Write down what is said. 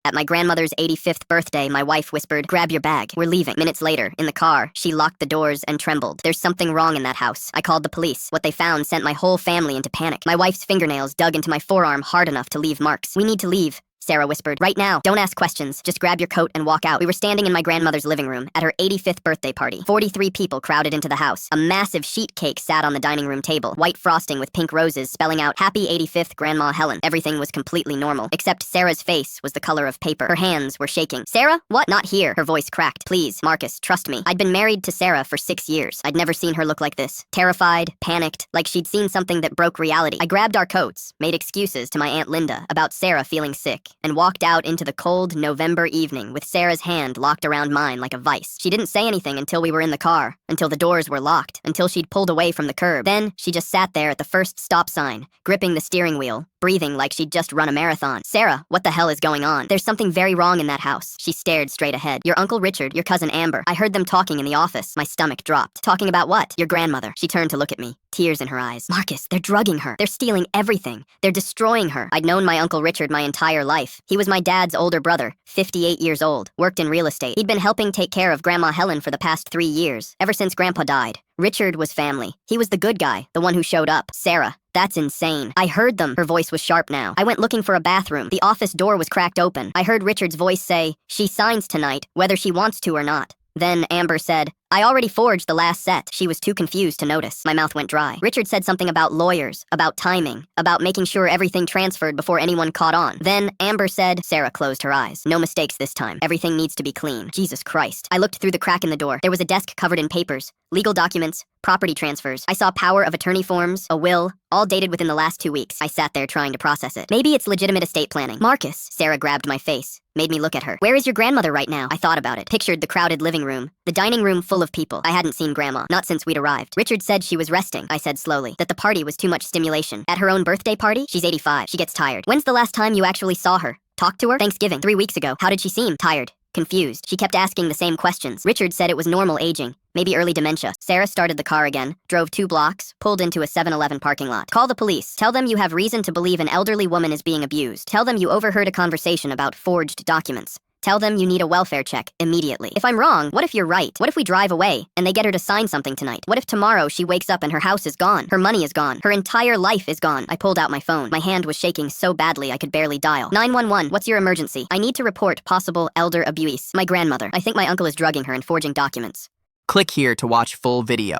At my grandmother's 85th birthday, my wife whispered, "Grab your bag. We're leaving." Minutes later, in the car, she locked the doors and trembled. There's something wrong in that house. I called the police. What they found sent my whole family into panic. My wife's fingernails dug into my forearm hard enough to leave marks. "We need to leave," Sarah whispered. "Right now. Don't ask questions. Just grab your coat and walk out." We were standing in my grandmother's living room at her 85th birthday party. 43 people crowded into the house. A massive sheet cake sat on the dining room table, white frosting with pink roses spelling out "Happy 85th Grandma Helen." Everything was completely normal, except Sarah's face was the color of paper. Her hands were shaking. "Sarah? What? Not here." Her voice cracked. "Please, Marcus, trust me." I'd been married to Sarah for 6 years. I'd never seen her look like this. Terrified, panicked, like she'd seen something that broke reality. I grabbed our coats, made excuses to my Aunt Linda about Sarah feeling sick, and walked out into the cold November evening with Sarah's hand locked around mine like a vice. She didn't say anything until we were in the car, until the doors were locked, until she'd pulled away from the curb. Then she just sat there at the first stop sign, gripping the steering wheel, breathing like she'd just run a marathon. "Sarah, what the hell is going on? There's something very wrong in that house." She stared straight ahead. "Your Uncle Richard, your cousin Amber. I heard them talking in the office." My stomach dropped. "Talking about what?" "Your grandmother." She turned to look at me, tears in her eyes. "Marcus, they're drugging her. They're stealing everything. They're destroying her." I'd known my Uncle Richard my entire life. He was my dad's older brother, 58 years old, worked in real estate. He'd been helping take care of Grandma Helen for the past 3 years, ever since Grandpa died. Richard was family. He was the good guy, the one who showed up. "Sarah, that's insane." "I heard them." Her voice was sharp now. "I went looking for a bathroom. The office door was cracked open. I heard Richard's voice say, 'She signs tonight, whether she wants to or not.' Then Amber said, 'I already forged the last set.'" She was too confused to notice. My mouth went dry. "Richard said something about lawyers, about timing, about making sure everything transferred before anyone caught on. Then Amber said—" Sarah closed her eyes. "No mistakes this time. Everything needs to be clean." Jesus Christ. I looked through the crack in the door. There was a desk covered in papers, legal documents, property transfers. I saw power of attorney forms, a will, all dated within the last 2 weeks. I sat there trying to process it. "Maybe it's legitimate estate planning." "Marcus." Sarah grabbed my face, made me look at her. "Where is your grandmother right now?" I thought about it, pictured the crowded living room, the dining room full of people. I hadn't seen Grandma, not since we'd arrived. "Richard said she was resting," I said slowly, "that the party was too much stimulation." "At her own birthday party?" "She's 85. She gets tired." "When's the last time you actually saw her? Talked to her?" "Thanksgiving, 3 weeks ago." "How did she seem?" "Tired. Confused. She kept asking the same questions." "Richard said it was normal aging, maybe early dementia." Sarah started the car again, drove 2 blocks, pulled into a 7-Eleven parking lot. "Call the police. Tell them you have reason to believe an elderly woman is being abused. Tell them you overheard a conversation about forged documents. Tell them you need a welfare check immediately. If I'm wrong, what if you're right? What if we drive away and they get her to sign something tonight? What if tomorrow she wakes up and her house is gone? Her money is gone. Her entire life is gone." I pulled out my phone. My hand was shaking so badly I could barely dial. 911, what's your emergency? "I need to report possible elder abuse. My grandmother. I think my uncle is drugging her and forging documents." Click here to watch full video.